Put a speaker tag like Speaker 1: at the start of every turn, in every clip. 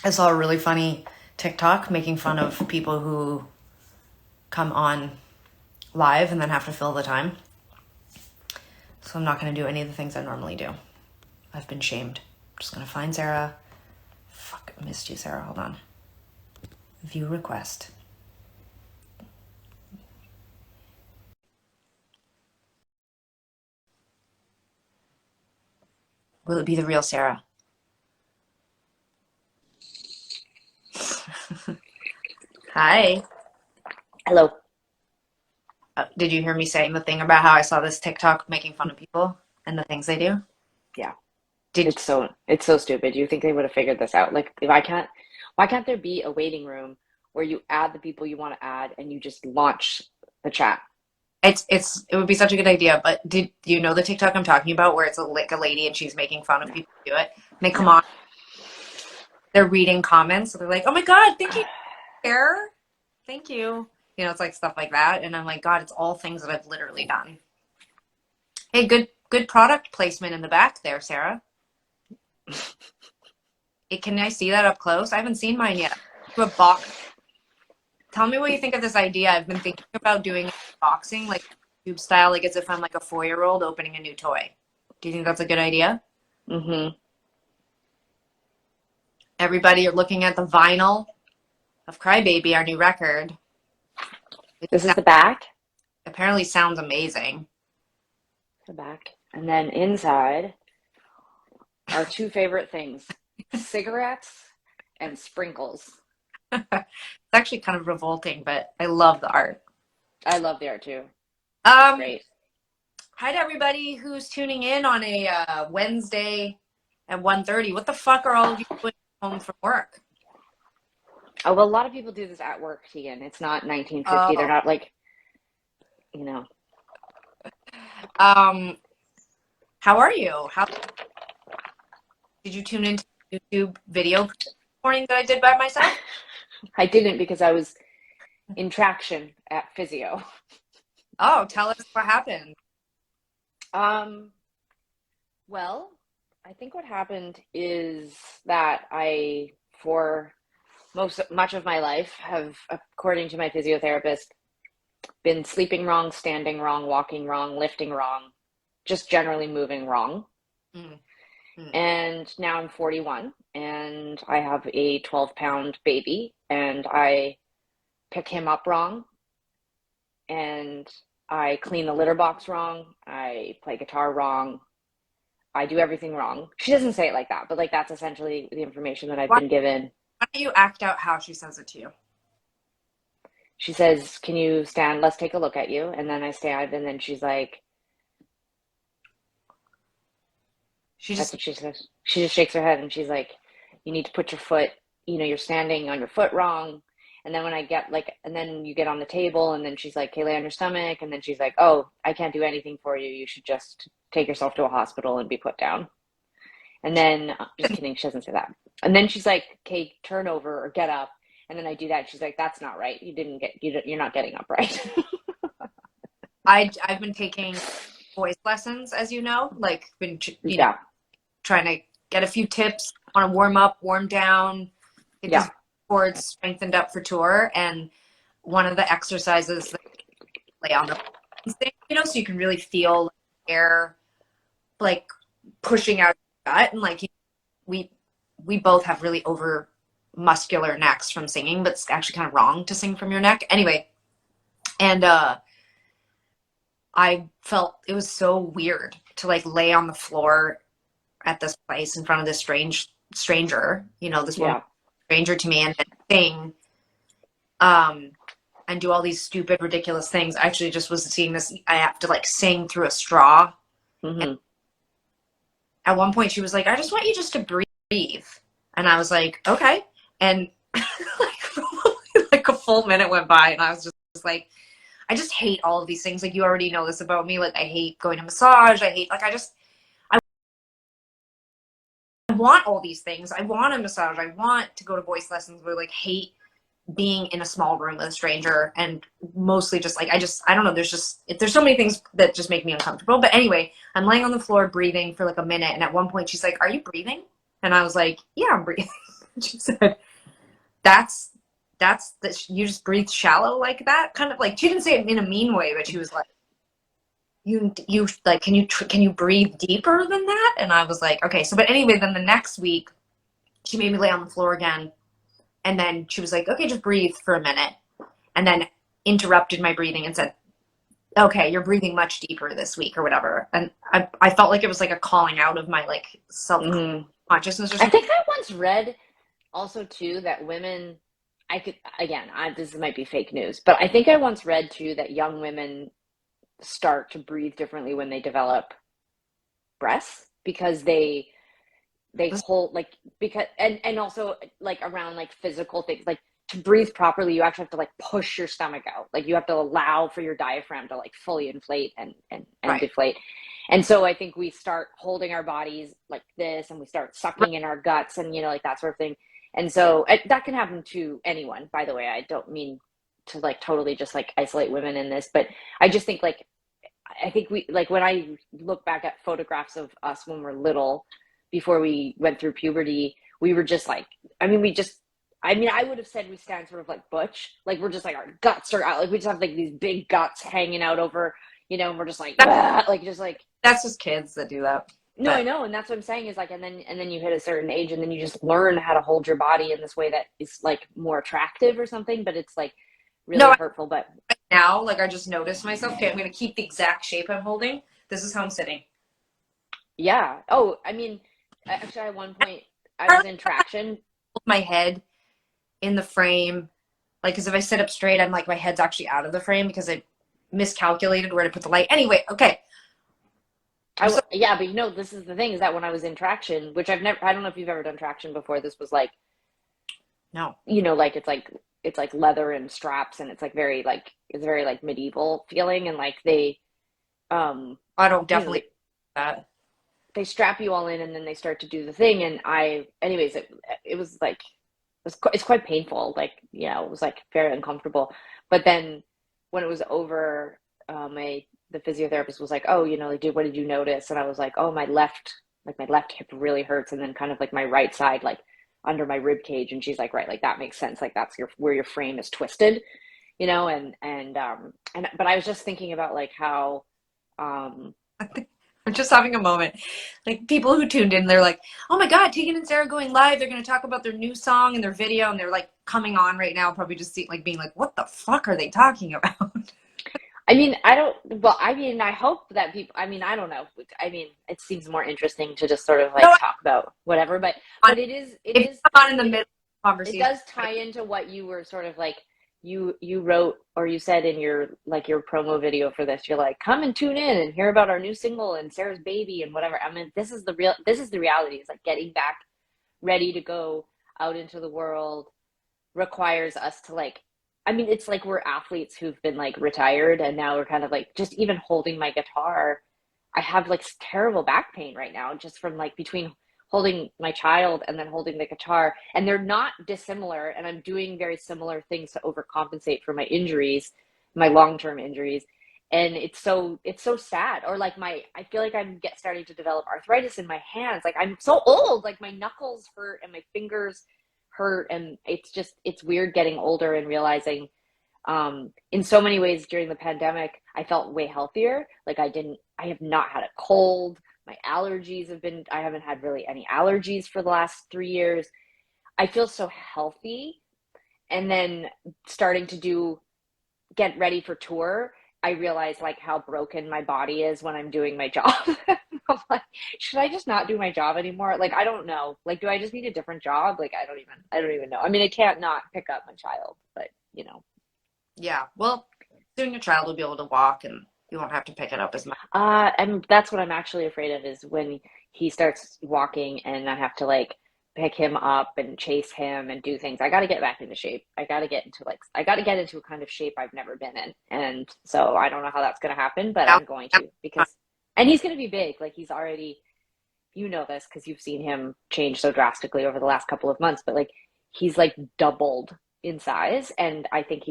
Speaker 1: I saw a really funny TikTok making fun of people who come on live and then have to fill the time. So I'm not going to do any of the things I normally do. I've been shamed. I'm just going to find Sara. Fuck, I missed you, Sara. Hold on. View request. Will it be the real Sara? Hi.
Speaker 2: Hello.
Speaker 1: Did you hear me saying the thing about how I saw this TikTok making fun of people and the things they do?
Speaker 2: Yeah,
Speaker 1: Did
Speaker 2: it's so stupid. You think they would have figured this out? Like, if I can't, why can't there be a waiting room where you add the people you want to add and you just launch the chat?
Speaker 1: it would be such a good idea, but did you know the TikTok I'm talking about where it's like a lady and she's making fun of
Speaker 2: No,
Speaker 1: people who do it? And they come
Speaker 2: no.
Speaker 1: on, they're reading comments, so they're like, "Oh my God, thank you, Sarah. Thank you." You know, it's like stuff like that, and I'm like, God, it's all things that I've literally done. Hey, good product placement in the back there, Sara. Can I see that up close? I haven't seen mine yet. Do a box. Tell me what you think of this idea. I've been thinking about doing unboxing, like tube style, like as if I'm like a 4 year old opening a new toy. Do you think that's a good idea?
Speaker 2: Mm-hmm.
Speaker 1: Everybody, you're looking at the vinyl of Crybaby, our new record. It
Speaker 2: This is the back.
Speaker 1: apparently sounds amazing.
Speaker 2: The back. And then inside are two favorite things: cigarettes and sprinkles.
Speaker 1: It's actually kind of revolting, but I love the art.
Speaker 2: I love the art too. It's
Speaker 1: Um,
Speaker 2: great.
Speaker 1: Hi to everybody who's tuning in on a Wednesday at 1:30. What the fuck are all of you doing home from work?
Speaker 2: Oh, well, a lot of people do this at work, Tegan. It's not 1950. They're
Speaker 1: Oh,
Speaker 2: not like, you know,
Speaker 1: um, how are you? How did you tune into the YouTube video this morning that I did by myself?
Speaker 2: I didn't because I was in traction at physio.
Speaker 1: Oh, tell us what happened.
Speaker 2: Um, well, I think what happened is that for much of my life, have, according to my physiotherapist, been sleeping wrong, standing wrong, walking wrong, lifting wrong, just generally moving wrong.
Speaker 1: Mm, mm.
Speaker 2: And now I'm 41 and I have a 12-pound baby and I pick him up wrong and I clean the litter box wrong. I play guitar wrong. I do everything wrong. She doesn't say it like that, but like that's essentially the information that I've
Speaker 1: Why,
Speaker 2: been given.
Speaker 1: why don't you act out how she says it to you?
Speaker 2: She says, "Can you stand? Let's take a look at you." And then I stand, and then she's like,
Speaker 1: She
Speaker 2: that's
Speaker 1: just
Speaker 2: what she says. She just shakes her head and she's like, "You need to put your foot, you're standing on your foot wrong." And then when I get like, and then you get on the table, and then she's like, "Okay, lay on your stomach." And then she's like, "Oh, I can't do anything for you. You should just take yourself to a hospital and be put down." And then, just kidding, she doesn't say that. And then she's like, "Okay, turn over or get up." And then I do that. And she's like, "That's not right. You didn't get, you're not getting up right."
Speaker 1: I've been taking voice lessons, as you know, like been
Speaker 2: Yeah,
Speaker 1: trying to get a few tips on a warm up, warm down, get
Speaker 2: yeah,
Speaker 1: these boards strengthened up for tour. And one of the exercises that lay on the thing, so you can really feel like, air like pushing out your gut. And like we we both have really over muscular necks from singing, but it's actually kind of wrong to sing from your neck. Anyway, and I felt it was so weird to like lay on the floor at this place in front of this stranger, this woman
Speaker 2: yeah.
Speaker 1: stranger to me and sing um and do all these stupid ridiculous things. I actually just was seeing this. I have to like sing through a straw. And
Speaker 2: Hmm.
Speaker 1: at one point she was like, I just want you just to breathe. And I was like, okay. And like a full minute went by and I was just like, I just hate all of these things. Like you already know this about me. Like I hate going to massage. I hate like I want all these things. I want a massage. I want to go to voice lessons, but like hate being in a small room with a stranger. And mostly just like I don't know, there's so many things that just make me uncomfortable. But anyway, I'm laying on the floor breathing for like a minute and at one point she's like, are you breathing? And I was like, yeah, I'm breathing. She said, that's you just breathe shallow like that, kind of like, she didn't say it in a mean way, but she was like, you like, can you breathe deeper than that? And I was like, okay. So but anyway, then the next week she made me lay on the floor again, and then she was like, okay, just breathe for a minute, and then interrupted my breathing and said, okay, you're breathing much deeper this week or whatever. And I felt like it was like a calling out of my like self
Speaker 2: Hmm.
Speaker 1: consciousness or
Speaker 2: I
Speaker 1: something.
Speaker 2: think I once read also too that women, I could, again, this might be fake news, but I think I once read too that young women start to breathe differently when they develop breasts because they hold like, because and also like around like physical things, like to breathe properly you actually have to like push your stomach out, like you have to allow for your diaphragm to like fully inflate and
Speaker 1: Right.
Speaker 2: deflate. And so I think we start holding our bodies like this and we start
Speaker 1: Right.
Speaker 2: sucking in our guts and like that sort of thing. And so that can happen to anyone, by the way. I don't mean to like totally just like isolate women in this, but I just think like, I think we like, when I look back at photographs of us when we're little, before we went through puberty, we were just like, I mean, I would have said we stand sort of like butch, like we're just like our guts are out, like we just have like these big guts hanging out over, and we're just like,
Speaker 1: That,
Speaker 2: "Ugh," like just like,
Speaker 1: that's just kids that do that.
Speaker 2: no, I
Speaker 1: But
Speaker 2: know, and that's what I'm saying is like, and then you hit a certain age, and then you just learn how to hold your body in this way that is like more attractive or something, but it's like
Speaker 1: no,
Speaker 2: really hurtful. But
Speaker 1: now like I just noticed myself. Okay, I'm gonna keep the exact shape I'm holding. This is how I'm sitting.
Speaker 2: yeah, oh, I mean, actually, at one point I
Speaker 1: I
Speaker 2: was
Speaker 1: like
Speaker 2: in traction.
Speaker 1: hold my head in the frame, like, because if I sit up straight, I'm like my head's actually out of the frame because I miscalculated where to put the light. Anyway, okay. So
Speaker 2: Yeah, but this is the thing is that when I was in traction, which I don't know if you've ever done traction before. This was like,
Speaker 1: no,
Speaker 2: like it's like leather and straps, and it's very like medieval feeling, and like um,
Speaker 1: I don't
Speaker 2: you know,
Speaker 1: definitely
Speaker 2: they,
Speaker 1: do that.
Speaker 2: they strap you all in, and then they start to do the thing, and anyways, it was like, it's quite painful. Like, yeah, it was like very uncomfortable. But then when it was over, the physiotherapist was like, "Oh, like, what did you notice?" And I was like, "Oh, my left hip really hurts, and then kind of like my right side, like under my rib cage." And she's like, "Right, like that makes sense. Like that's where your frame is twisted, and but I was just thinking about like how, um,
Speaker 1: I'm just having a moment. Like people who tuned in, they're like, "Oh my God, Tegan and Sara going live. They're going to talk about their new song and their video." And they're like coming on right now, probably just like being like, "What the fuck are they talking about?"
Speaker 2: I mean, I don't, well, I mean, I hope that people, I mean, I don't know. I mean, it seems more interesting to just sort of
Speaker 1: No,
Speaker 2: like talk about whatever, but
Speaker 1: if you come on in the
Speaker 2: it,
Speaker 1: middle of the
Speaker 2: it
Speaker 1: conversation,
Speaker 2: does tie into what you were sort of like, you wrote or you said in your promo video for this. You're like, come and tune in and hear about our new single and Sarah's baby and whatever. I mean, this is the reality. It's like getting back ready to go out into the world requires us to like, I mean, it's like we're athletes who've been like retired, and now we're kind of like, just even holding my guitar, I have like terrible back pain right now just from like between holding my child and then holding the guitar, and they're not dissimilar, and I'm doing very similar things to overcompensate for my injuries, my long-term injuries. And it's so sad. Or like, I feel like I'm starting to develop arthritis in my hands. Like, I'm so old, like my knuckles hurt and my fingers hurt, and it's weird getting older and realizing, in so many ways during the pandemic I felt way healthier. Like, I have not had a cold. My allergies have been I haven't had really any allergies for the last 3 years. I feel so healthy. And then starting to get ready for tour, I realize like how broken my body is when I'm doing my job. I'm like, should I just not do my job anymore? Like, I don't know. Like, do I just need a different job? Like, I don't even know. I mean, I can't not pick up my child, but
Speaker 1: yeah. Well, soon your child will be able to walk, and you won't have to pick it up as much.
Speaker 2: and that's what I'm actually afraid of, is when he starts walking and I have to like pick him up and chase him and do things. I got to get back into shape. I got to get into a kind of shape I've never been in. And so I don't know how that's going to happen, but
Speaker 1: Now,
Speaker 2: I'm going to, and he's going to be big. Like, he's already, this because you've seen him change so drastically over the last couple of months, but like, he's like doubled in size. And I think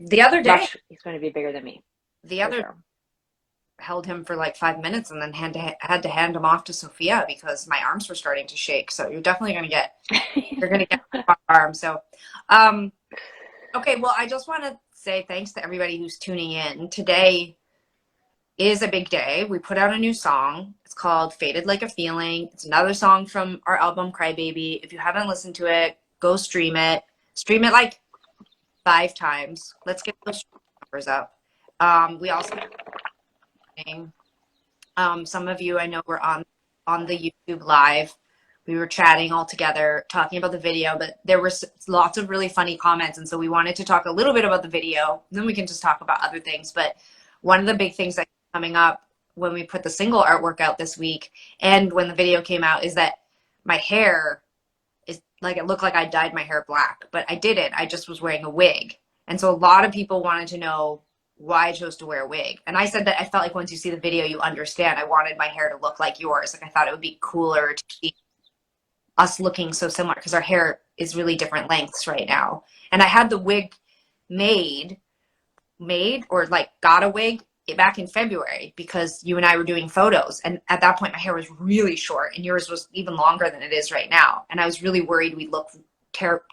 Speaker 1: the other day,
Speaker 2: he's going to be bigger than me
Speaker 1: the
Speaker 2: for
Speaker 1: other
Speaker 2: sure.
Speaker 1: held him for like 5 minutes and then had to hand him off to Sophia because my arms were starting to shake. So you're definitely you're gonna get a arm. So, um, okay, well, I just want to say thanks to everybody who's tuning in. Today is a big day. We put out a new song. It's called Faded Like a Feeling. It's another song from our album Crybaby. If you haven't listened to it, go stream it. Stream it like 5 times. Let's get those numbers up. We also some of you I know were on the YouTube live. We were chatting all together, talking about the video, but there were lots of really funny comments, and so we wanted to talk a little bit about the video. Then we can just talk about other things. But one of the big things that's coming up when we put the single artwork out this week, and when the video came out, is that my hair is like, it looked like I dyed my hair black, but I didn't. I just was wearing a wig, and so a lot of people wanted to know why I chose to wear a wig. And I said that I felt like once you see the video, you understand. I wanted my hair to look like yours. Like I thought it would be cooler to see us looking so similar because our hair is really different lengths right now. And I had the wig made or like got a wig back in February because you and I were doing photos. And at that point, my hair was really short and yours was even longer than it is right now. And I was really worried we'd look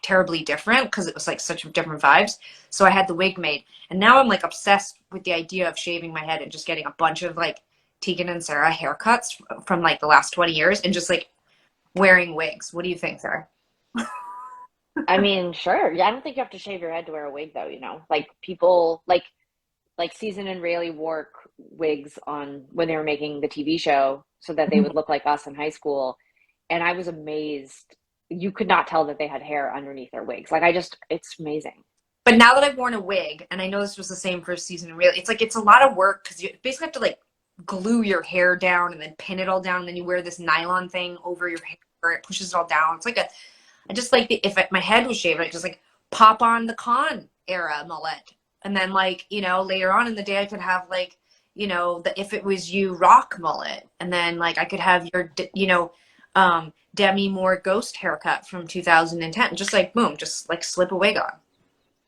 Speaker 1: terribly different because it was like such different vibes. So I had the wig made. And now I'm like obsessed with the idea of shaving my head and just getting a bunch of like Tegan and Sara haircuts from like the last 20 years and just like wearing wigs. What do you think, Sara?
Speaker 2: I mean, sure. Yeah, I don't think you have to shave your head to wear a wig, though. Like people like Season and Rayleigh wore wigs on when they were making the TV show so that they would look like us in high school, and I was amazed. You could not tell that they had hair underneath their wigs. Like it's amazing.
Speaker 1: But now that I've worn a wig, and I know this was the same for Season and Rayleigh, it's like it's a lot of work because you basically have to like glue your hair down and then pin it all down, and then you wear this nylon thing over your hair where it pushes it all down. It's like I just like if my head was shaved, I just like pop on the con era mullet, and then like later on in the day I could have like the If It Was You rock mullet, and then like I could have your Demi Moore ghost haircut from 2010, just like boom, just like slip a wig on.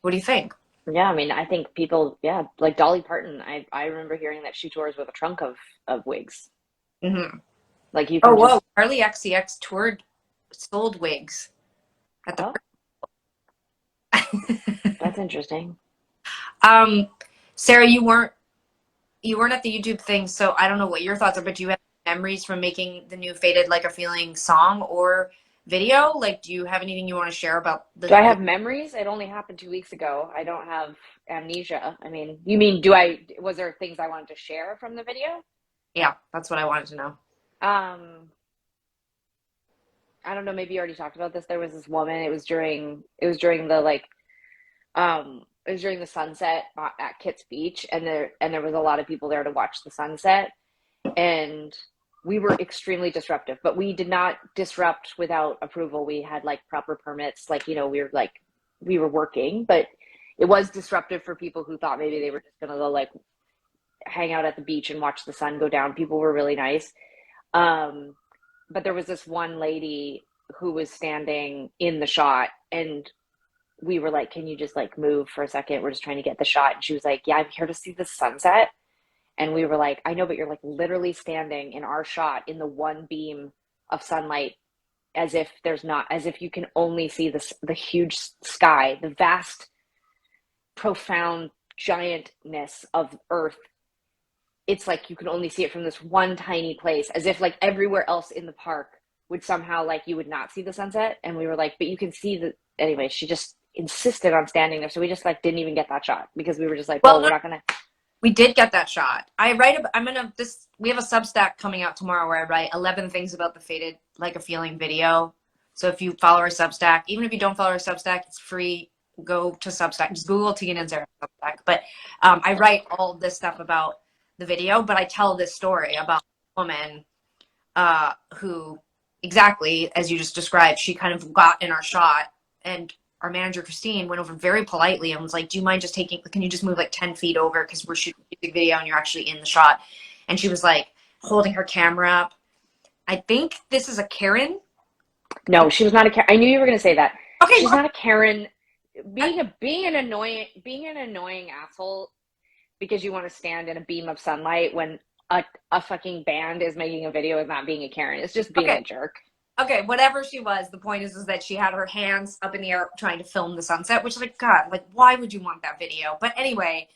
Speaker 1: What do you think?
Speaker 2: Yeah, I mean, I think people, yeah, like Dolly Parton. I remember hearing that she tours with a trunk of wigs.
Speaker 1: Mm-hmm.
Speaker 2: Like you
Speaker 1: Oh,
Speaker 2: can
Speaker 1: whoa,
Speaker 2: just.
Speaker 1: Charlie XCX sold wigs at the
Speaker 2: Oh, that's interesting.
Speaker 1: um Sara, you weren't at the YouTube thing, so I don't know what your thoughts are, but do you have memories from making the new Faded Like a Feeling song or video? Like, do you have anything you want to share about
Speaker 2: Do I have memories? It only happened 2 weeks ago. I don't have amnesia. I mean, you mean, was there things I wanted to share from the video?
Speaker 1: Yeah, that's what I wanted to know.
Speaker 2: Um, I don't know, maybe you already talked about this. There was this woman, it was during the sunset at Kitt's Beach, and there was a lot of people there to watch the sunset, and we were extremely disruptive, but we did not disrupt without approval. We had like proper permits, like we were working, but it was disruptive for people who thought maybe they were just gonna go like hang out at the beach and watch the sun go down. People were really nice. But there was this one lady who was standing in the shot, and we were like, can you just like move for a second? We're just trying to get the shot. And she was like, yeah, I'm here to see the sunset. And we were like, I know, but you're like literally standing in our shot in the one beam of sunlight, as if you can only see the huge sky, the vast, profound giantness of Earth. It's like you can only see it from this one tiny place, as if like everywhere else in the park would somehow like you would not see the sunset. And we were like, but you can see anyway. She just insisted on standing there, so we just like didn't even get that shot because we were just like, well, we're not gonna.
Speaker 1: We did get that shot. We have a Substack coming out tomorrow where I write 11 things about the Faded Like a Feeling video. So if you follow our Substack, even if you don't follow our Substack, it's free. Go to Substack. Just Google Tegan and Sara Substack. But I write all this stuff about the video, but I tell this story about a woman who, exactly as you just described, she kind of got in our shot, and our manager Christine went over very politely and was like, do you mind just can you just move like 10 feet over because we're shooting a music video and you're actually in the shot? And she was like holding her camera up. I think this is a Karen.
Speaker 2: No, she was not a Karen. I knew you were going to say that.
Speaker 1: Okay,
Speaker 2: she's not a Karen. Being an annoying asshole because you want to stand in a beam of sunlight when a fucking band is making a video is not being a Karen. It's just being
Speaker 1: Okay.
Speaker 2: a jerk.
Speaker 1: Okay, whatever she was, the point is that she had her hands up in the air trying to film the sunset, which is like, God, like, why would you want that video? But anyway,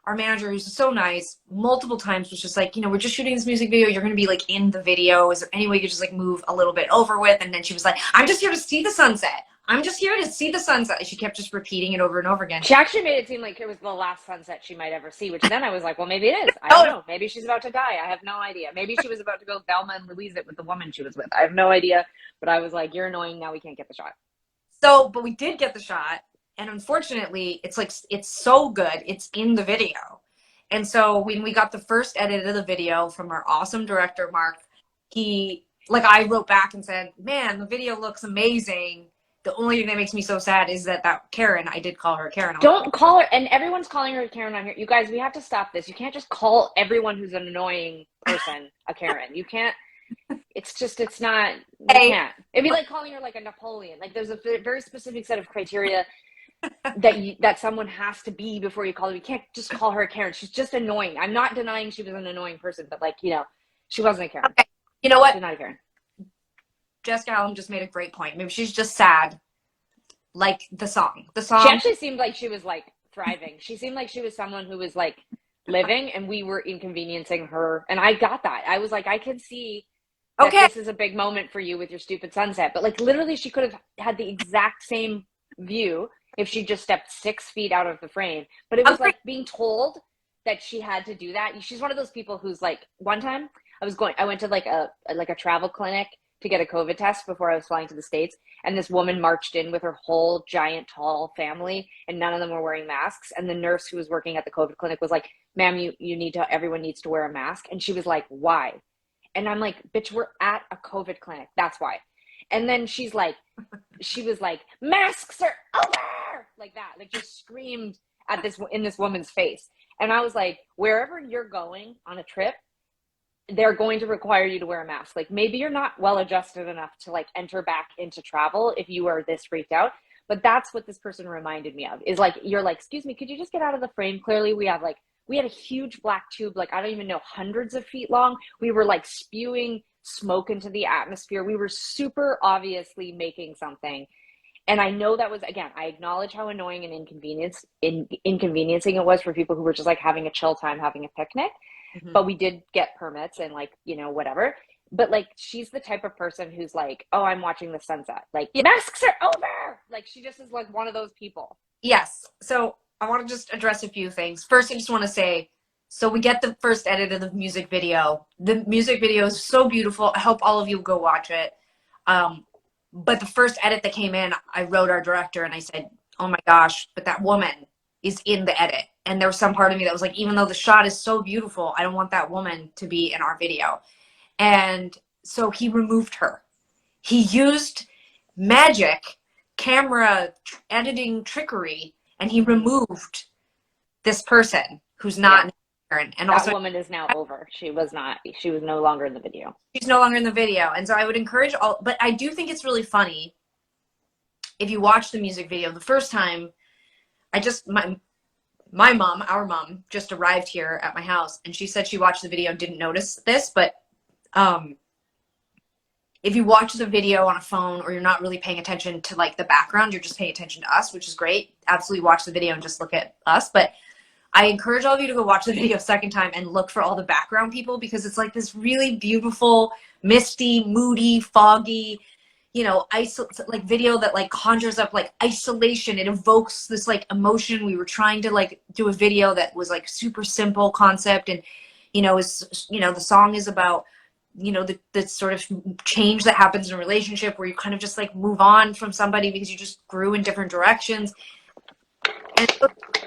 Speaker 1: our manager, who's so nice, multiple times was just like, we're just shooting this music video. You're going to be like in the video. Is there any way you could just like move a little bit over with? And then she was like, I'm just here to see the sunset. I'm just here to see the sunset. She kept just repeating it over and over again.
Speaker 2: She actually made it seem like it was the last sunset she might ever see, which then I was like, well, maybe it is. I
Speaker 1: Oh,
Speaker 2: don't know. Maybe she's about to die. I have no idea. Maybe she was about to go Thelma and Louise it with the woman she was with. I have no idea. But I was like, you're annoying. Now we can't get the shot.
Speaker 1: So, but we did get the shot. And unfortunately, it's like, it's so good. It's in the video. And so when we got the first edit of the video from our awesome director, Mark, I wrote back and said, man, the video looks amazing. The only thing that makes me so sad is that Karen, I did call her Karen.
Speaker 2: Don't call her, and everyone's calling her Karen on here. You guys, we have to stop this. You can't just call everyone who's an annoying person a Karen. You can't, it's not, you can't. It'd be like calling her like a Napoleon. Like there's a very specific set of criteria that someone has to be before you call her. You can't just call her a Karen. She's just annoying. I'm not denying she was an annoying person, but she wasn't a Karen.
Speaker 1: Okay. You know what?
Speaker 2: She's not a Karen.
Speaker 1: Jessica Allen just made a great point. Maybe she's just sad, like the song.
Speaker 2: She actually seemed like she was like thriving. She seemed like she was someone who was like living, and we were inconveniencing her. And I got that. I was like, I can see that this is a big moment for you with your stupid sunset. But like literally, she could have had the exact same view if she just stepped 6 feet out of the frame. But it was like being told that she had to do that. She's one of those people who's like, one time I went to like a travel clinic to get a COVID test before I was flying to the States. And this woman marched in with her whole giant, tall family, and none of them were wearing masks. And the nurse who was working at the COVID clinic was like, ma'am, everyone needs to wear a mask. And she was like, why? And I'm like, bitch, we're at a COVID clinic. That's why. And then she was like, masks are over, like that, like just screamed in this woman's face. And I was like, wherever you're going on a trip, they're going to require you to wear a mask. Like maybe you're not well adjusted enough to like enter back into travel if you are this freaked out. But that's what this person reminded me of, is like, you're like, excuse me, could you just get out of the frame? Clearly we had a huge black tube, like I don't even know, hundreds of feet long. We were like spewing smoke into the atmosphere. We were super obviously making something. And I know that was, again, I acknowledge how annoying and inconveniencing it was for people who were just like having a chill time, having a picnic. Mm-hmm. But we did get permits and like, whatever. But like, she's the type of person who's like, oh, I'm watching the sunset. Like, masks are over. Like, she just is like one of those people.
Speaker 1: Yes. So I want to just address a few things. First, I just want to say, so we get the first edit of the music video. The music video is so beautiful. I hope all of you go watch it. But the first edit that came in, I wrote our director and I said, oh my gosh, but that woman is in the edit. And there was some part of me that was like, even though the shot is so beautiful, I don't want that woman to be in our video. And so he removed her. He used magic, camera editing trickery, and he removed this person who's not Karen. And
Speaker 2: that
Speaker 1: also,
Speaker 2: woman is now over. She was no longer in the video.
Speaker 1: She's no longer in the video. And so I would encourage but I do think it's really funny if you watch the music video. The first time, our mom just arrived here at my house, and she said she watched the video and didn't notice this, but if you watch the video on a phone or you're not really paying attention to like the background, you're just paying attention to us, which is great. Absolutely watch the video and just look at us. But I encourage all of you to go watch the video a second time and look for all the background people, because it's like this really beautiful, misty, moody, foggy, like video that like conjures up like isolation. It evokes this like emotion. We were trying to like do a video that was like super simple concept, and the song is about the sort of change that happens in a relationship where you kind of just like move on from somebody because you just grew in different directions. And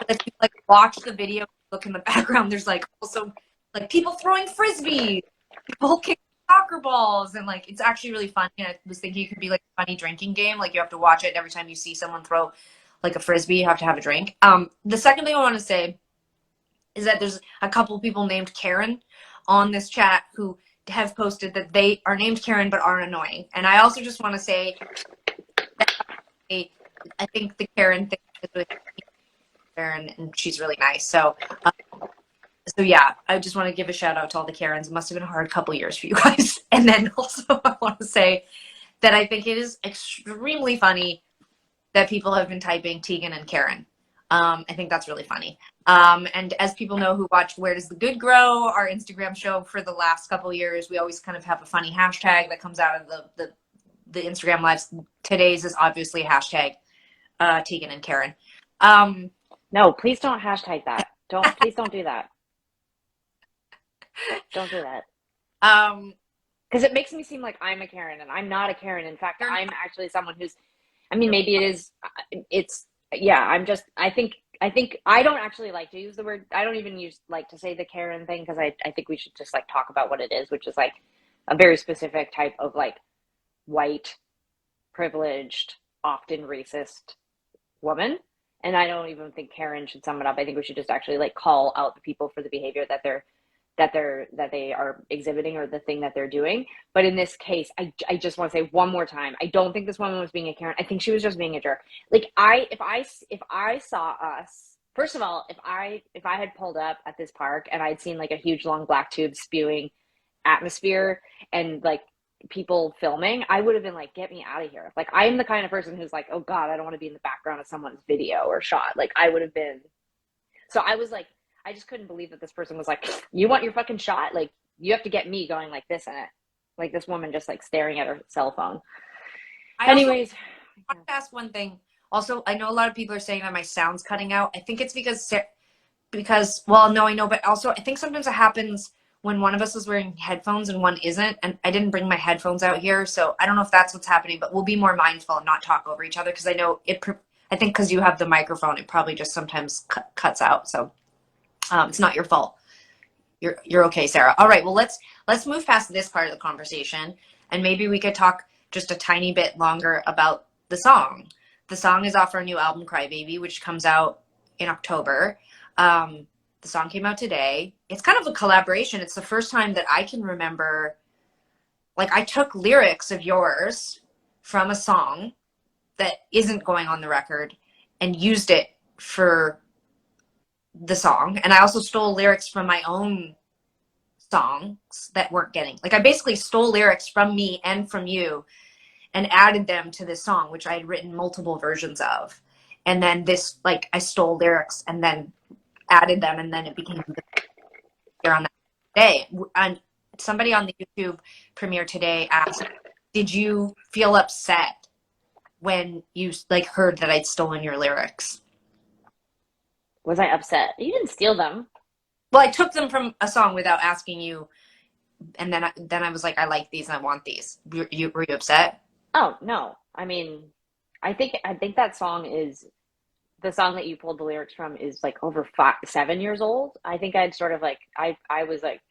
Speaker 1: if you like watch the video, look in the background, there's like also like people throwing frisbees, people kicking soccer balls, and like it's actually really funny. And I was thinking it could be like a funny drinking game. Like you have to watch it, and every time you see someone throw like a frisbee, you have to have a drink. The second thing I want to say is that there's a couple people named Karen on this chat who have posted that they are named Karen but are annoying. And I also just want to say that I think the Karen thing is really Karen, and she's really nice. So So yeah, I just want to give a shout out to all the Karens. It must have been a hard couple years for you guys. And then also I want to say that I think it is extremely funny that people have been typing Tegan and Karen. I think that's really funny. And as people know who watch Where Does the Good Grow, our Instagram show for the last couple of years, we always kind of have a funny hashtag that comes out of the Instagram lives. Today's is obviously hashtag Tegan and Karen. Um,
Speaker 2: No, please don't hashtag that. Please don't do that. Don't do that.
Speaker 1: um,
Speaker 2: Because it makes me seem like I'm a Karen, and I'm not a Karen. In fact,
Speaker 1: you're
Speaker 2: I'm actually someone who's, I mean, maybe it is, yeah, I think I don't actually like to use the word, I don't even like to say the Karen thing, because I think we should just like talk about what it is, which is like a very specific type of like white, privileged, often racist woman. And I don't even think Karen should sum it up. I think we should just actually like call out the people for the behavior that they are exhibiting, or the thing that they're doing. But in this case, I just want to say one more time, I don't think this woman was being a Karen. I think she was just being a jerk. Like if I saw us, first of all, if I had pulled up at this park and I'd seen like a huge long black tube spewing atmosphere and like people filming, I would have been like, get me out of here. Like, I am the kind of person who's like, oh God, I don't want to be in the background of someone's video or shot. Like, I would have been. So I was like, I just couldn't believe that this person was like, you want your fucking shot? Like, you have to get me going like this in it. Like, this woman just like staring at her cell phone.
Speaker 1: I also
Speaker 2: Anyways,
Speaker 1: want to ask one thing. Also, I know a lot of people are saying that my sound's cutting out. I think it's because well, no, I know, but also I think sometimes it happens when one of us is wearing headphones and one isn't. And I didn't bring my headphones out here, so I don't know if that's what's happening. But we'll be more mindful and not talk over each other, because I know it. I think because you have the microphone, it probably just sometimes cuts out. So it's not your fault. You're okay, Sarah. All right. Well, let's move past this part of the conversation, and maybe we could talk just a tiny bit longer about the song. The song is off our new album, Cry Baby, which comes out in October. The song came out today. It's kind of a collaboration. It's the first time that I can remember, like, I took lyrics of yours from a song that isn't going on the record and used it for the song. And I also stole lyrics from my own songs that weren't getting, like, I basically stole lyrics from me and from you and added them to this song, which I had written multiple versions of. And then this, like, I stole lyrics and then added them, and then it became here on that day. And somebody on the YouTube premiere today asked, did you feel upset when you like heard that I'd stolen your lyrics?
Speaker 2: was I upset? You didn't steal them.
Speaker 1: Well, I took them from a song without asking you, and then I was like, I like these and I want these. Were you upset?
Speaker 2: Oh no. I mean, I think that song is the song that you pulled the lyrics from is like over 7 years old. I think I'd sort of like I was like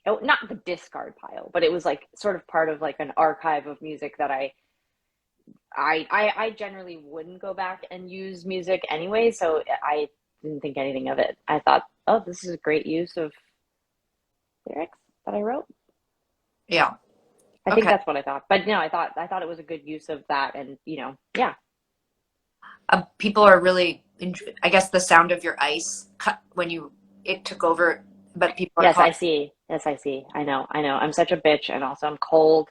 Speaker 2: not the discard pile, but it was like sort of part of like an archive of music that I generally wouldn't go back and use music anyway, so I didn't think anything of it. I thought, oh, this is a great use of lyrics that I wrote.
Speaker 1: Yeah.
Speaker 2: I think
Speaker 1: Okay.
Speaker 2: that's what I thought. But no, I thought it was a good use of that, and yeah.
Speaker 1: People are really, I guess the sound of your ice cut when it took over, but people are
Speaker 2: Yes,
Speaker 1: calling.
Speaker 2: I see. Yes, I see. I know. I know. I'm such a bitch, and also I'm cold,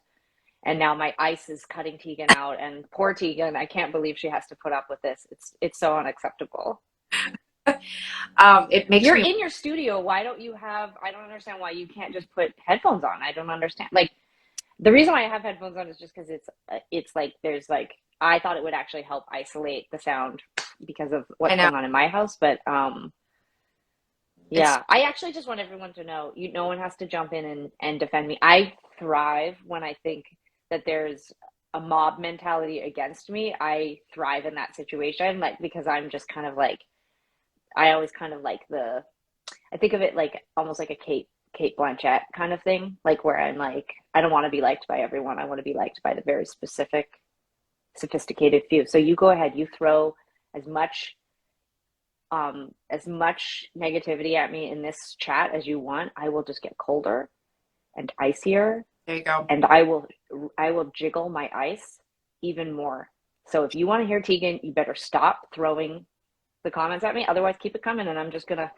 Speaker 2: and now my ice is cutting Tegan out, and poor Tegan, I can't believe she has to put up with this. It's so unacceptable.
Speaker 1: It makes
Speaker 2: You're
Speaker 1: me.
Speaker 2: in your studio. Why don't you have, I don't understand why you can't just put headphones on. I don't understand. Like, the reason why I have headphones on is just because it's like there's like I thought it would actually help isolate the sound because of
Speaker 1: I
Speaker 2: what's
Speaker 1: know
Speaker 2: going on in my house, but
Speaker 1: it's.
Speaker 2: yeah, I actually just want everyone to know, no one has to jump in and defend me. I thrive when I think that there's a mob mentality against me. I thrive in that situation, like, because I'm just kind of like, I always kind of like I think of it like almost like a Kate Blanchett kind of thing, like where I'm like, I don't want to be liked by everyone. I want to be liked by the very specific, sophisticated few. So you go ahead, you throw as much negativity at me in this chat as you want. I will just get colder and icier,
Speaker 1: There you go.
Speaker 2: and I will jiggle my ice even more. So if you want to hear Tegan, you better stop throwing the comments at me. Otherwise, keep it coming, and I'm just gonna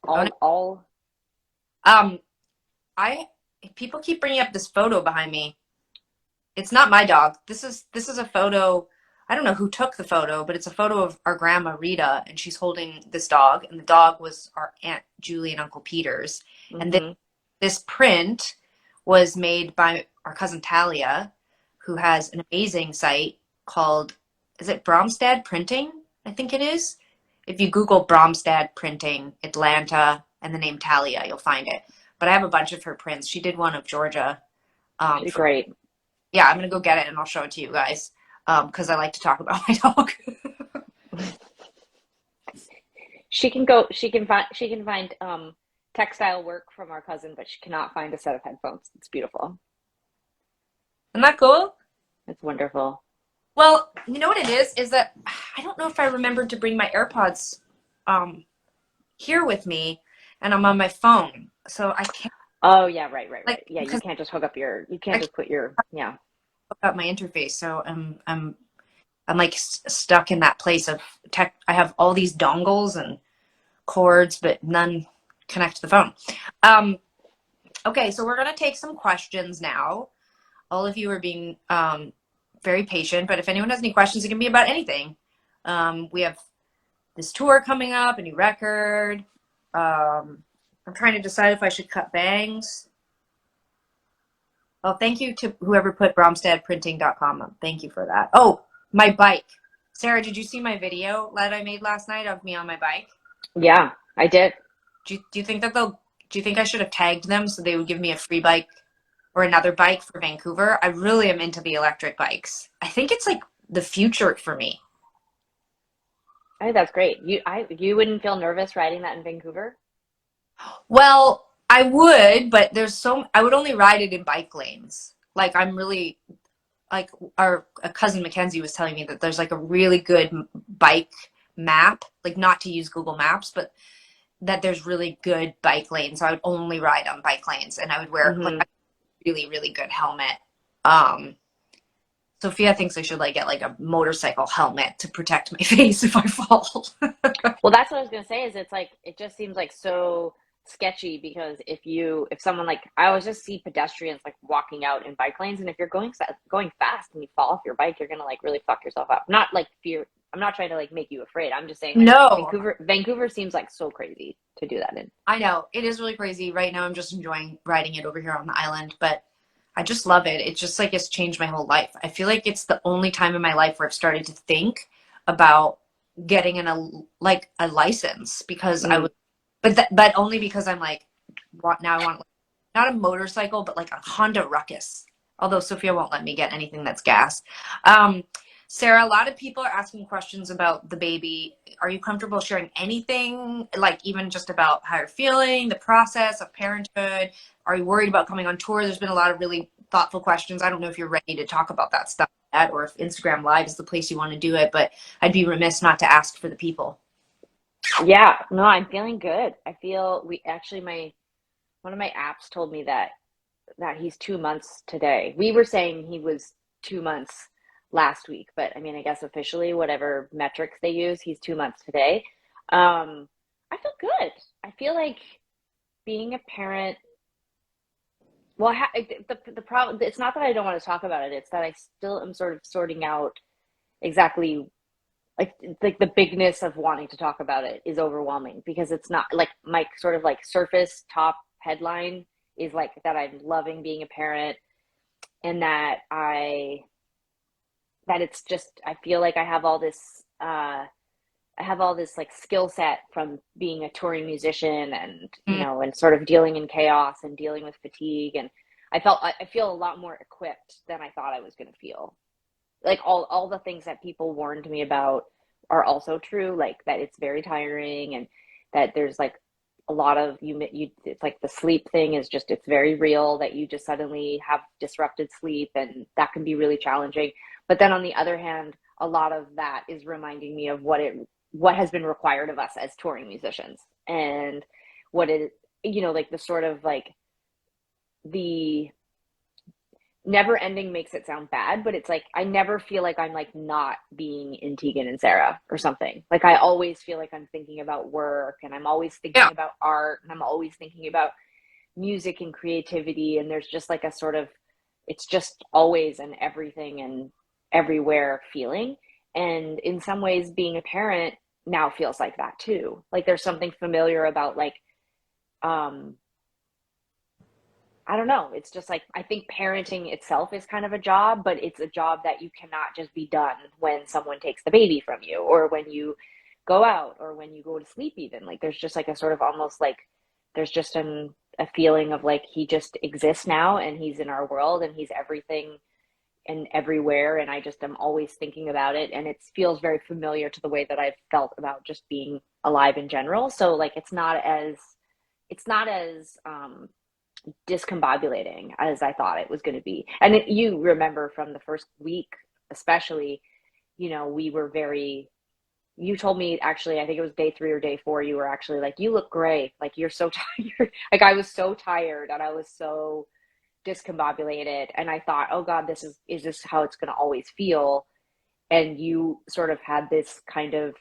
Speaker 1: Oh, no.
Speaker 2: All.
Speaker 1: Um, I people keep bringing up this photo behind me. It's not my dog. This is a photo. I don't know who took the photo, but it's a photo of our grandma Rita, and she's holding this dog, and the dog was our Aunt Julie and Uncle Peter's. And
Speaker 2: Mm-hmm.
Speaker 1: this print was made by our cousin Talia, who has an amazing site called, is it Bromstad Printing? I think it is. If you Google Bromstad Printing Atlanta and the name Talia, you'll find it. But I have a bunch of her prints. She did one of Georgia.
Speaker 2: She's
Speaker 1: For
Speaker 2: great.
Speaker 1: Yeah, I'm gonna go get it and I'll show it to you guys. Because I like to talk about my dog.
Speaker 2: She can go. She can find textile work from our cousin, but she cannot find a set of headphones. It's beautiful.
Speaker 1: Isn't that cool?
Speaker 2: It's wonderful.
Speaker 1: Well, you know what it is that I don't know if I remembered to bring my AirPods um, here with me, and I'm on my phone, so I can't
Speaker 2: Oh yeah, right, right,
Speaker 1: like
Speaker 2: right. Yeah, you
Speaker 1: because
Speaker 2: can't just hook up your. You
Speaker 1: I
Speaker 2: can't
Speaker 1: can't
Speaker 2: just put your. Yeah.
Speaker 1: hook up my interface, so I'm like stuck in that place of tech. I have all these dongles and cords, but none connect to the phone. Um, okay, so we're gonna take some questions now. All of you are being very patient, but if anyone has any questions, it can be about anything. We have this tour coming up, a new record. I'm trying to decide if I should cut bangs. Oh, thank you to whoever put bromstadprinting.com up. Thank you for that. Oh, my bike. Sarah, did you see my video that I made last night of me on my bike?
Speaker 2: Yeah, I did.
Speaker 1: Do you think that do you think I should have tagged them so they would give me a free bike or another bike for Vancouver? I really am into the electric bikes. I think it's like the future for me.
Speaker 2: I think that's great. You wouldn't feel nervous riding that in Vancouver?
Speaker 1: Well, I would, but I would only ride it in bike lanes. Like I'm really like our a cousin Mackenzie was telling me that there's like a really good bike map, like not to use Google Maps, but that there's really good bike lanes. So I would only ride on bike lanes and I would wear like
Speaker 2: Mm-hmm.
Speaker 1: a really, really good helmet. Um, Sophia thinks I should like get like a motorcycle helmet to protect my face if I fall.
Speaker 2: Well, that's what I was gonna say. Is it's like it just seems like so sketchy because if someone like I always just see pedestrians like walking out in bike lanes, and if you're going fast and you fall off your bike, you're gonna like really fuck yourself up. Not like fear. I'm not trying to like make you afraid. I'm just saying like
Speaker 1: No,
Speaker 2: Vancouver seems like so crazy to do that in.
Speaker 1: I know it is really crazy. Right now, I'm just enjoying riding it over here on the island, but I just love it. It's just like it's changed my whole life. I feel like it's the only time in my life where I've started to think about getting like a license because I
Speaker 2: Mm.
Speaker 1: was, but only because I'm like, now I want like, not a motorcycle, but like a Honda Ruckus. Although Sophia won't let me get anything that's gas. Um, Sarah, a lot of people are asking questions about the baby. Are you comfortable sharing anything, like even just about how you're feeling, the process of parenthood? Are you worried about coming on tour? There's been a lot of really thoughtful questions. I don't know if you're ready to talk about that stuff yet, or if Instagram Live is the place you want to do it, but I'd be remiss not to ask for the people.
Speaker 2: Yeah, no, I'm feeling good. I feel we actually my one of my apps told me that he's 2 months today. We were saying he was 2 months last week, but I mean, I guess officially, whatever metrics they use, he's 2 months today. I feel good. I feel like being a parent. Well, the problem. It's not that I don't want to talk about it. It's that I still am sort of sorting out exactly like the bigness of wanting to talk about it is overwhelming because it's not like my sort of like surface top headline is like that I'm loving being a parent and that it's just I feel like I have all this like skill set from being a touring musician and
Speaker 1: Mm,
Speaker 2: and sort of dealing in chaos and dealing with fatigue and I feel a lot more equipped than I thought I was going to feel. Like all the things that people warned me about are also true, like that it's very tiring and that there's like a lot of you it's like the sleep thing is just it's very real that you just suddenly have disrupted sleep and that can be really challenging. But then on the other hand, a lot of that is reminding me of what has been required of us as touring musicians and what it like the sort of like the never ending makes it sound bad, but it's like I never feel like I'm like not being in Tegan and Sara or something. Like I always feel like I'm thinking about work, and I'm always
Speaker 1: Yeah.
Speaker 2: thinking about art, and I'm always thinking about music and creativity, and there's just like a sort of, it's just always an everything and everywhere feeling. And in some ways being a parent now feels like that too. Like there's something familiar about like um I don't know. It's just like I think parenting itself is kind of a job, but it's a job that you cannot just be done when someone takes the baby from you or when you go out or when you go to sleep even. Like there's just like a sort of almost like there's just a feeling of like he just exists now and he's in our world and he's everything and everywhere, and I just am always thinking about it, and it feels very familiar to the way that I've felt about just being alive in general. So like it's not as discombobulating as I thought it was going to be. And you remember from the first week, especially, we were very, you told me actually, I think it was day 3 or day 4, you were actually like, you look gray. Like you're so tired. Like I was so tired and I was so discombobulated. And I thought, oh God, is this how it's going to always feel? And you sort of had this kind of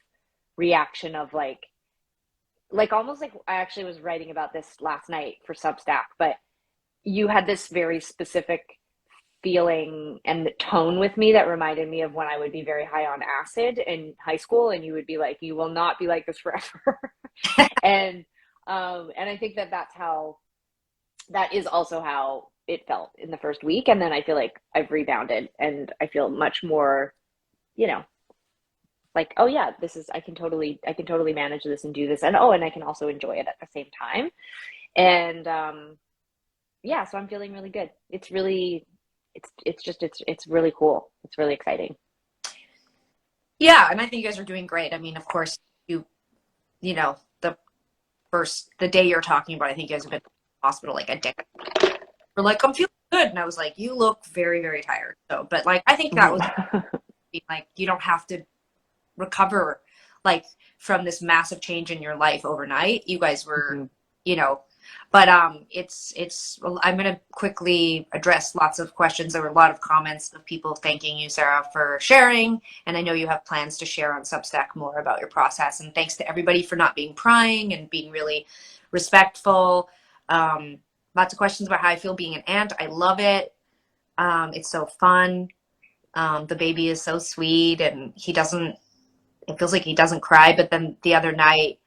Speaker 2: reaction of like almost like I actually was writing about this last night for Substack, but you had this very specific feeling and the tone with me that reminded me of when I would be very high on acid in high school, and you would be like, "You will not be like this forever." and and I think that that is also how it felt in the first week, and then I feel like I've rebounded, and I feel much more, you know, like, oh yeah, I can totally manage this and do this, and oh, and I can also enjoy it at the same time, and yeah, so I'm feeling really good. It's really, it's really cool. It's really exciting.
Speaker 1: Yeah, and I think you guys are doing great. I mean, of course, you know, the day you're talking about, I think you guys have been in the hospital like a day. We're like, I'm feeling good. And I was like, you look very, very tired. So, but like, I think that was like, you don't have to recover like from this massive change in your life overnight. You guys were,
Speaker 2: hmm
Speaker 1: you know, but well, I'm going to quickly address lots of questions. There were a lot of comments of people thanking you, Sara, for sharing, and I know you have plans to share on Substack more about your process, and thanks to everybody for not being prying and being really respectful. um, Lots of questions about how I feel being an aunt. I love it. It's so fun. The baby is so sweet, and it feels like he doesn't cry. But then the other night,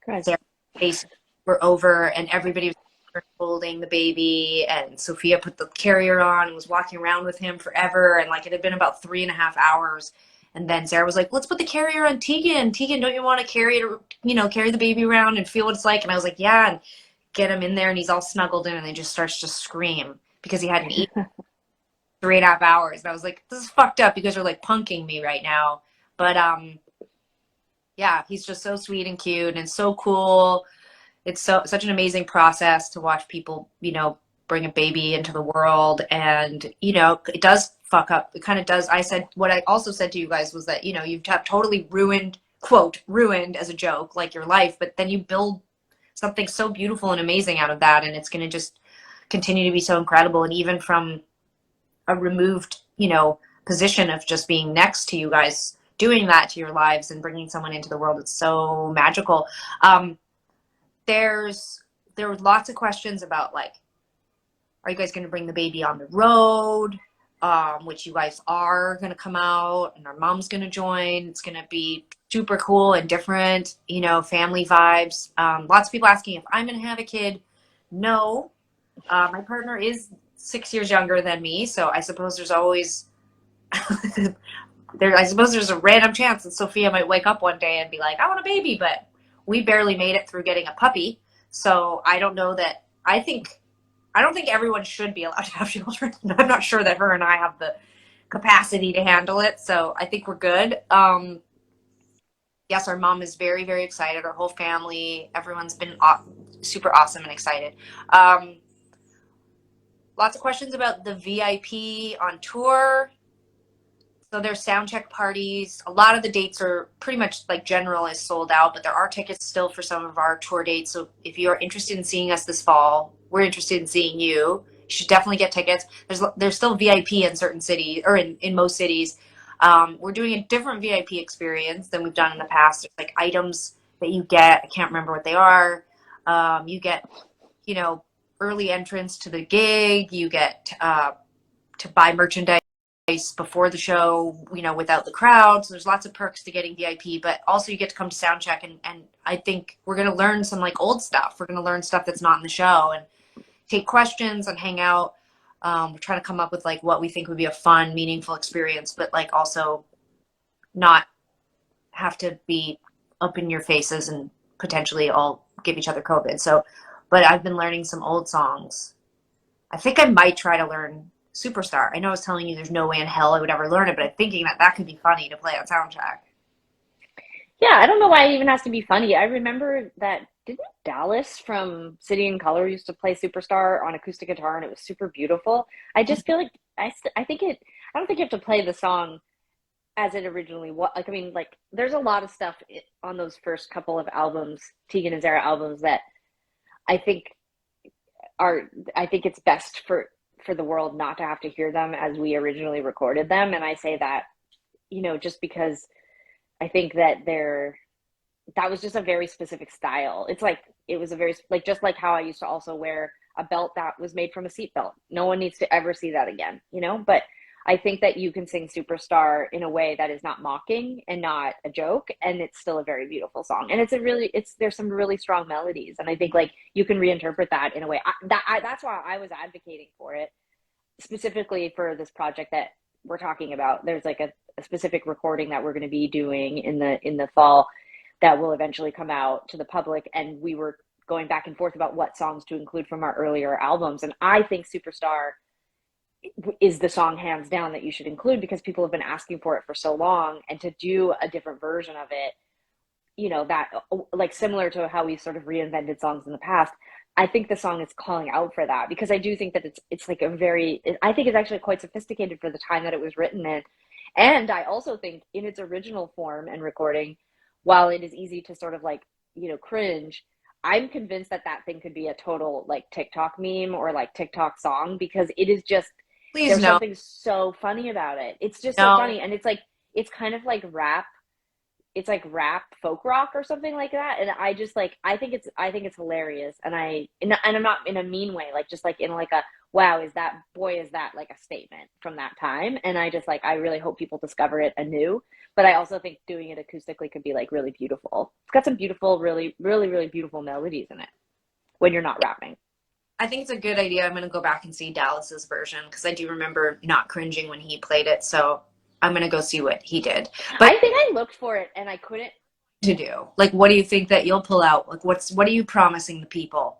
Speaker 2: Good.
Speaker 1: Sarah's face were over, and everybody was holding the baby, and Sophia put the carrier on and was walking around with him forever. And like it had been about 3.5 hours. And then Sarah was like, let's put the carrier on Tegan. Tegan, don't you want to carry the baby around and feel what it's like? And I was like, yeah, and get him in there, and he's all snuggled in, and he just starts to scream because he hadn't eaten 3.5 hours. And I was like, this is fucked up. You guys are like punking me right now. But yeah, he's just so sweet and cute and so cool. It's such an amazing process to watch people, bring a baby into the world. And, it does fuck up. It kind of does. What I also said to you guys was that, you've totally ruined, quote, ruined as a joke, like your life, but then you build something so beautiful and amazing out of that. And it's going to just continue to be so incredible. And even from a removed, position of just being next to you guys, doing that to your lives and bringing someone into the world, it's so magical. Um, there were lots of questions about like, are you guys going to bring the baby on the road? Which you guys are going to come out, and our mom's going to join. It's going to be super cool and different, family vibes. Lots of people asking if I'm going to have a kid. No, my partner is 6 years younger than me, so I suppose there's always I suppose there's a random chance that Sophia might wake up one day and be like, I want a baby, but we barely made it through getting a puppy. So I don't know that I don't think everyone should be allowed to have children. I'm not sure that her and I have the capacity to handle it. So I think we're good. Yes, our mom is very, very excited. Our whole family, everyone's been super awesome and excited. Um, Lots of questions about the VIP on tour. So there's sound check parties. A lot of the dates are pretty much like general is sold out, but there are tickets still for some of our tour dates. So if you're interested in seeing us this fall, we're interested in seeing you. should definitely get tickets. There's still VIP in certain cities, or in most cities. We're doing a different VIP experience than we've done in the past. There's like items that you get. I can't remember what they are. You get, you know, early entrance to the gig. You get to buy merchandise before the show, you know, without the crowd. So there's lots of perks to getting VIP, but also you get to come to sound check, and I think we're going to learn some like old stuff. We're going to learn stuff that's not in the show and take questions and hang out. We're trying to come up with like what we think would be a fun, meaningful experience, but like also not have to be up in your faces and potentially all give each other COVID. So, but I've been learning some old songs. I think I might try to learn Superstar. I know I was telling you there's no way in hell I would ever learn it, but I'm thinking that that could be funny to play on soundtrack.
Speaker 2: Yeah, I don't know why it even has to be funny. I remember that didn't Dallas from City and Color used to play Superstar on acoustic guitar and it was super beautiful. I just feel like I think it I don't think you have to play the song as it originally was. Like I mean like there's a lot of stuff on those first couple of albums, Tegan and Sara albums that I think are I think it's best for the world not to have to hear them as we originally recorded them, and I say that just because I think that that was just a very specific style. It's like it was a very like just like how I used to also wear a belt that was made from a seatbelt. No one needs to ever see that again. But I think that you can sing Superstar in a way that is not mocking and not a joke, and it's still a very beautiful song. And there's some really strong melodies, and I think like you can reinterpret that in a way. That's why I was advocating for it specifically for this project that we're talking about. There's like a specific recording that we're going to be doing in the fall that will eventually come out to the public, and we were going back and forth about what songs to include from our earlier albums, and I think Superstar is the song hands down that you should include because people have been asking for it for so long, and to do a different version of it, that like similar to how we sort of reinvented songs in the past. I think the song is calling out for that because I do think that it's like I think it's actually quite sophisticated for the time that it was written in. And I also think in its original form and recording, while it is easy to sort of like, cringe, I'm convinced that that thing could be a total like TikTok meme or like TikTok song because it is just,
Speaker 1: Please
Speaker 2: there's
Speaker 1: no,
Speaker 2: something so funny about it. It's just so
Speaker 1: no.
Speaker 2: funny. And it's kind of like rap. It's like rap folk rock or something like that. And I just like, I think it's hilarious. And I'm not in a mean way, like just like in like a, wow, is that like a statement from that time. And I just like, I really hope people discover it anew. But I also think doing it acoustically could be like really beautiful. It's got some beautiful, really, really, really beautiful melodies in it when you're not rapping.
Speaker 1: I think it's a good idea. I'm going to go back and see Dallas's version because I do remember not cringing when he played it. So I'm going to go see what he did. But
Speaker 2: I think I looked for it and I couldn't.
Speaker 1: to do, like, what do you think that you'll pull out? Like, what are you promising the people?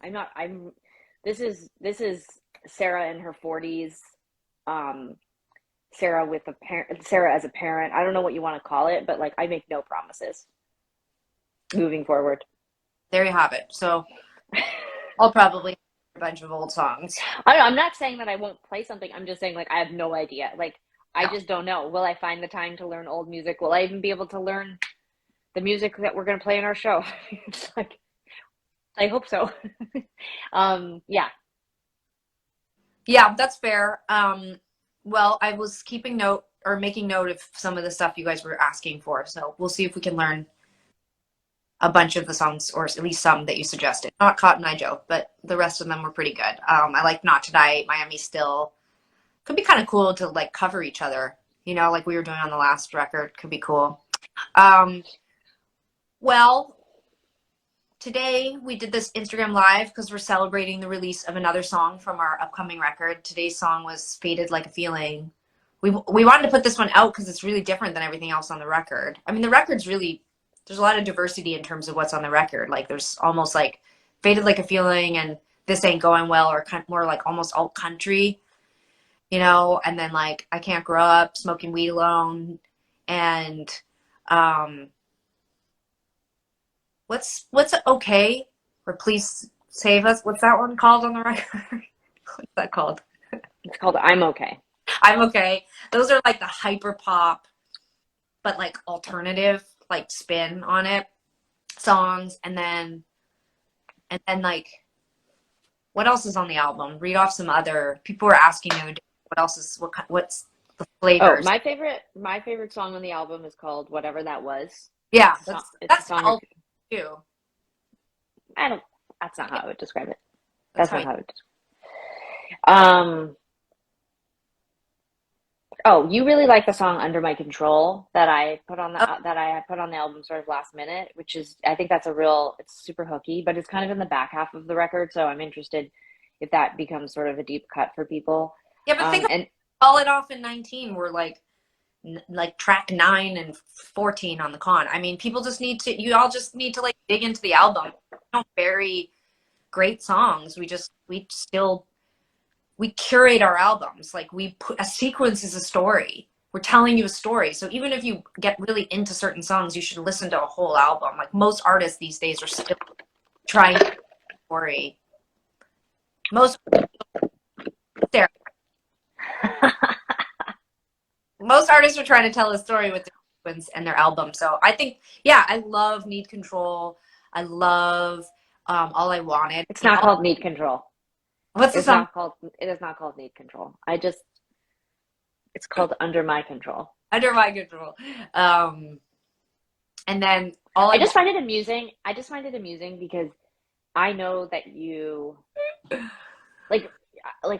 Speaker 2: I'm not. I'm. This is Sara in her 40s. Um, Sara with a parent. Sara as a parent. I don't know what you want to call it, but like I make no promises moving forward.
Speaker 1: There you have it. So I'll probably have a bunch of old songs.
Speaker 2: I'm not saying that I won't play something. I'm just saying like I have no idea. Like I
Speaker 1: No.
Speaker 2: just don't know. Will I find the time to learn old music? Will I even be able to learn the music that we're going to play in our show? It's like I hope so. Yeah.
Speaker 1: Yeah, that's fair. Well, I was keeping note or making note of some of the stuff you guys were asking for. So we'll see if we can learn a bunch of the songs, or at least some that you suggested. Not Cotton Eye Joe, but the rest of them were pretty good. I like Not Tonight, Miami Still. Could be kind of cool to like cover each other, like we were doing on the last record. Could be cool. Um, well, today we did this Instagram live because we're celebrating the release of another song from our upcoming record. Today's song was Faded Like a Feeling. We wanted to put this one out because it's really different than everything else on the record. I mean, the record's really, there's a lot of diversity in terms of what's on the record. Like there's almost like Faded Like a Feeling and This Ain't Going Well, or kind more like almost alt country, and then like I Can't Grow Up, Smoking Weed Alone, and um what's okay, or Please Save Us. What's that one called on the record? What's that called?
Speaker 2: It's called I'm Okay.
Speaker 1: I'm Okay. Those are like the hyper pop, but like alternative, like spin on it songs. And then like what else is on the album? Read off some other. People were asking the other day, what else is what's the
Speaker 2: Oh,
Speaker 1: flavors?
Speaker 2: my favorite song on the album is called Whatever That Was.
Speaker 1: Yeah,
Speaker 2: It's a
Speaker 1: that's the
Speaker 2: song.
Speaker 1: album too.
Speaker 2: I don't. That's not how I would describe it.
Speaker 1: That's
Speaker 2: That's
Speaker 1: how
Speaker 2: not
Speaker 1: you.
Speaker 2: how I would describe. Oh, you really like the song "Under My Control" that I put on the
Speaker 1: Oh,
Speaker 2: that I put on the album sort of last minute, which is I think that's a real. It's super hooky, but it's kind of in the back half of the record, so I'm interested if that becomes sort of a deep cut for people.
Speaker 1: yeah, but think of
Speaker 2: And
Speaker 1: Call It Off in 19 were like track 9 and 14 on the con. I mean, people just need to. You all just need to like dig into the album. We don't bury great songs. We curate our albums. Like we put a sequence is a story. We're telling you a story. So even if you get really into certain songs, you should listen to a whole album. Like most artists these days are still trying to tell a story. Most there. Most artists are trying to tell a story with their sequence and their album. So I think, yeah, I love Need Control. I love All I Wanted.
Speaker 2: it's
Speaker 1: I mean,
Speaker 2: not called Need Control.
Speaker 1: what's the
Speaker 2: It's
Speaker 1: song?
Speaker 2: not called. It is not called Need Control. It's called Under My Control.
Speaker 1: Under My Control. Um, and then All I
Speaker 2: I just
Speaker 1: Want.
Speaker 2: find it amusing. I just find it amusing because I know that you like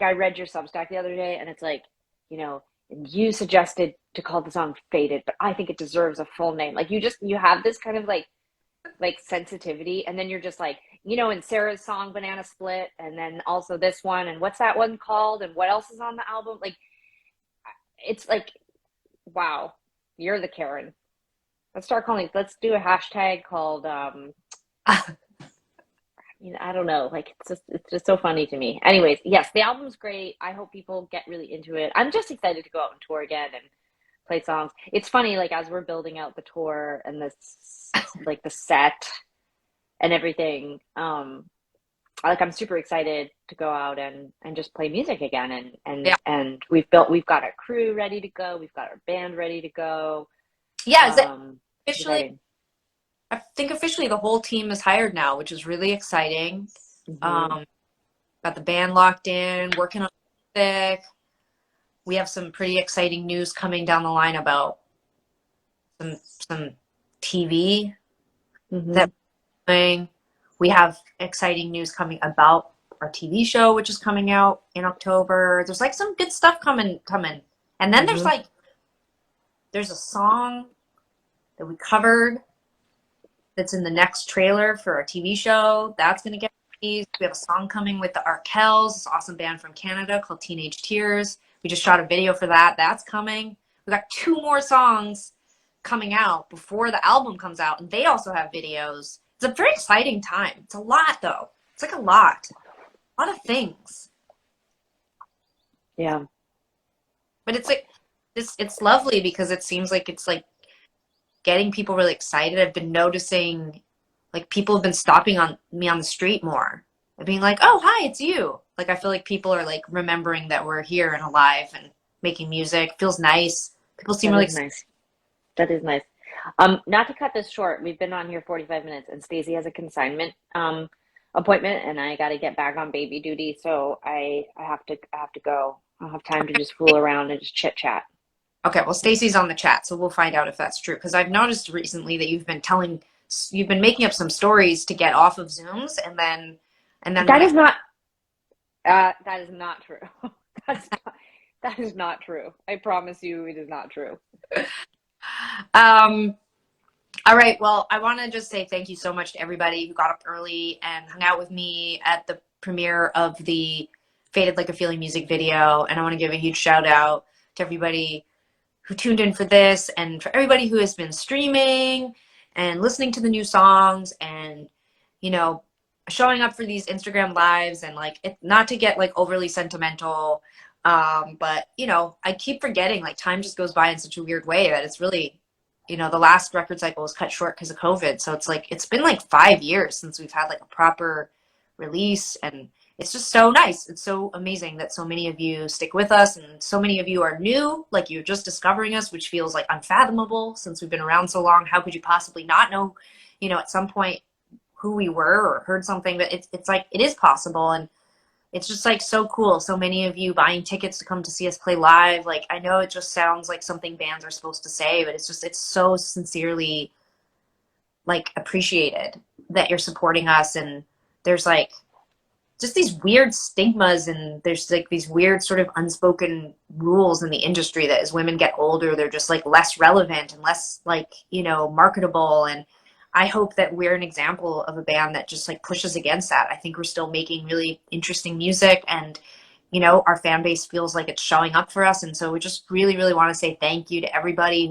Speaker 2: I read your Substack the other day, and it's like, you know, you suggested to call the song Faded, but I think it deserves a full name. Like you have this kind of like sensitivity, and then you're just like, in Sarah's song Banana Split, and then also this one, and what's that one called, and what else is on the album? Like it's like, wow, you're the Karen. Let's do a hashtag called I don't know. Like it's just so funny to me. Anyways, yes, the album's great. I hope people get really into it. I'm just excited to go out and tour again and play songs. It's funny, like as we're building out the tour and the set and everything, like I'm super excited to go out and just play music again
Speaker 1: Yeah.
Speaker 2: and we've got our crew ready to go. We've got our band ready to go.
Speaker 1: Yeah. Is it
Speaker 2: It's
Speaker 1: officially?
Speaker 2: exciting.
Speaker 1: I think officially the whole team is hired now, which is really exciting.
Speaker 2: Hmm.
Speaker 1: Um, got the band locked in, working on music. We have some pretty exciting news coming down the line about some TV that
Speaker 2: Hmm.
Speaker 1: we're doing. We have exciting news coming about our TV show, which is coming out in October. There's like some good stuff coming. And then
Speaker 2: Hmm.
Speaker 1: there's a song that we covered that's in the next trailer for our TV show. That's going to get released. We have a song coming with the Arkells, this awesome band from Canada called Teenage Tears. We just shot a video for that. That's coming. We got 2 more songs coming out before the album comes out, and they also have videos. It's a very exciting time. It's a lot, though. It's like a lot of things.
Speaker 2: Yeah.
Speaker 1: But it's like this. It's lovely because it seems like it's like getting people really excited. I've been noticing like people have been stopping on me on the street more and being like, "Oh, hi, it's you." Like I feel like people are like remembering that we're here and alive and making music. Feels nice. People seem
Speaker 2: That
Speaker 1: really
Speaker 2: is
Speaker 1: excited.
Speaker 2: nice. That is nice. Not to cut this short, we've been on here 45 minutes and Stacey has a consignment appointment and I got to get back on baby duty, so I have to go. I don't have time to just fool around and just chit chat.
Speaker 1: Okay, well, Stacy's on the chat, so we'll find out if that's true. Because I've noticed recently that you've been making up some stories to get off of Zooms, and then when
Speaker 2: That
Speaker 1: I
Speaker 2: is not that is not true. That's not, that is not true. I promise you it is not true.
Speaker 1: um all right, well, I want to just say thank you so much to everybody who got up early and hung out with me at the premiere of the Faded Like a Feeling music video, and I want to give a huge shout out to everybody who tuned in for this and for everybody who has been streaming and listening to the new songs and you know showing up for these Instagram lives and like not to get like overly sentimental, but I keep forgetting like time just goes by in such a weird way that it's really the last record cycle was cut short because of COVID, so it's like it's been like 5 years since we've had like a proper release, and it's just so nice. It's so amazing that so many of you stick with us and so many of you are new, like you're just discovering us, which feels like unfathomable since we've been around so long. How could you possibly not know, at some point who we were or heard something? But it's like it is possible. And it's just like so cool. So many of you buying tickets to come to see us play live. Like, I know it just sounds like something bands are supposed to say, but it's so sincerely like appreciated that you're supporting us. And there's like just these weird stigmas, and there's like these weird sort of unspoken rules in the industry that as women get older, they're just like less relevant and less like, you know, marketable. And I hope that we're an example of a band that just like pushes against that. I think we're still making really interesting music, and you know, our fan base feels like it's showing up for us. And so we just really, really want to say thank you to everybody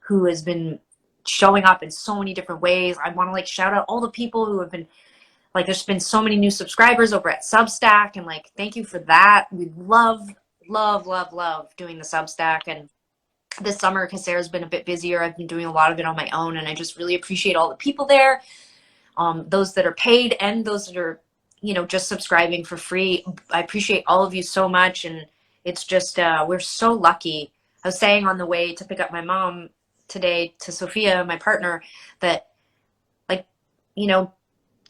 Speaker 1: who has been showing up in so many different ways. I want to like shout out all the people who have been like, there's been so many new subscribers over at Substack, and like, thank you for that. We love, love, love, love doing the Substack. And this summer, because Sarah's been a bit busier, I've been doing a lot of it on my own, and I just really appreciate all the people there, those that are paid and those that are, you know, just subscribing for free. I appreciate all of you so much, and it's just we're so lucky. I was saying on the way to pick up my mom today to Sophia, my partner, that like, you know,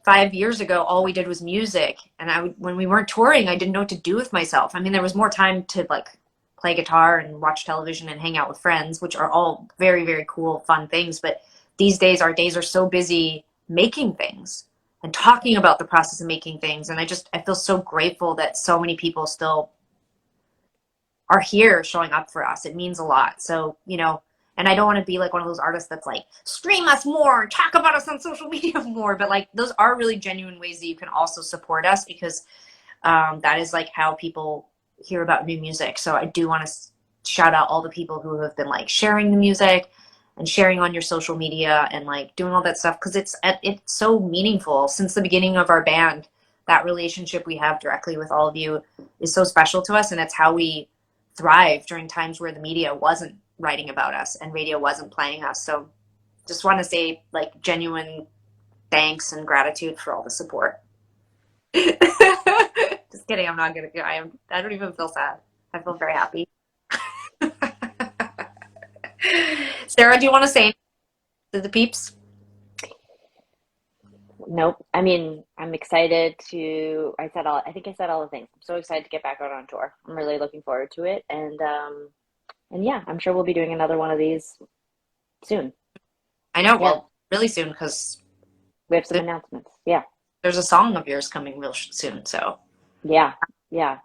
Speaker 1: 5 years ago, all we did was music. And when we weren't touring, I didn't know what to do with myself. I mean, there was more time to like play guitar and watch television and hang out with friends, which are all very, very cool, fun things. But these days, our days are so busy making things and talking about the process of making things. And I feel so grateful that so many people still are here showing up for us. It means a lot. So, you know, and I don't want to be like one of those artists that's like, stream us more and talk about us on social media more. But like, those are really genuine ways that you can also support us, because that is like how people hear about new music. So I do want to shout out all the people who have been like sharing the music and sharing on your social media and like doing all that stuff, because it's so meaningful. Since the beginning of our band, that relationship we have directly with all of you is so special to us, and it's how we thrive during times where the media wasn't writing about us and radio wasn't playing us. So just want to say like genuine thanks and gratitude for all the support. Just kidding. I'm not gonna. I don't even feel sad. I feel very happy. Sarah, do you want to say anything to the peeps?
Speaker 2: Nope. I mean, I'm excited to, I think I said all the things. I'm so excited to get back out on tour. I'm really looking forward to it. And yeah, I'm sure we'll be doing another one of these soon.
Speaker 1: I know.
Speaker 2: Yeah,
Speaker 1: Well, really soon, because
Speaker 2: we have some announcements. Yeah.
Speaker 1: there's a song of yours coming real soon. So
Speaker 2: Yeah. Yeah.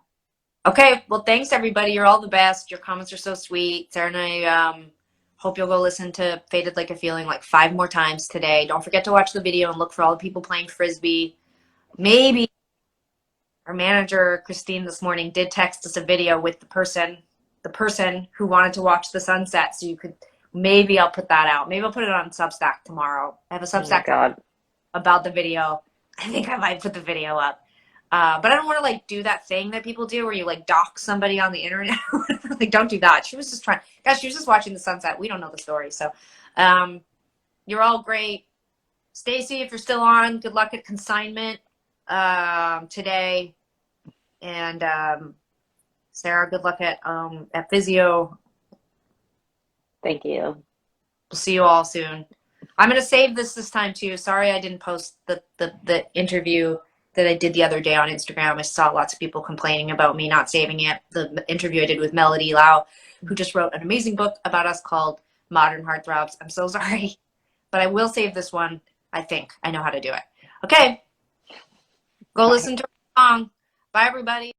Speaker 1: okay. Well, thanks everybody. You're all the best. Your comments are so sweet. Sarah and I hope you'll go listen to Faded Like a Feeling like 5 more times today. Don't forget to watch the video and look for all the people playing Frisbee. Maybe our manager, Christine, this morning did text us a video with the person who wanted to watch the sunset. So you could, maybe I'll put that out. Maybe I'll put it on Substack tomorrow. I have a
Speaker 2: Oh my
Speaker 1: Substack
Speaker 2: God.
Speaker 1: about the video. I think I might put the video up. But I don't want to like do that thing that people do where you like dox somebody on the internet. Like, don't do that. She was just trying, guys, she was just watching the sunset. We don't know the story. So you're all great. Stacy, if you're still on, good luck at consignment today. And Sarah, good luck at physio.
Speaker 2: Thank you.
Speaker 1: We'll see you all soon. I'm gonna save this time too. Sorry I didn't post the interview that I did the other day on Instagram. I saw lots of people complaining about me not saving it. The interview I did with Melody Lau, who just wrote an amazing book about us called Modern Heartthrobs. I'm so sorry, but I will save this one. I think I know how to do it. Okay, go
Speaker 2: Bye.
Speaker 1: listen to our song. Bye, everybody.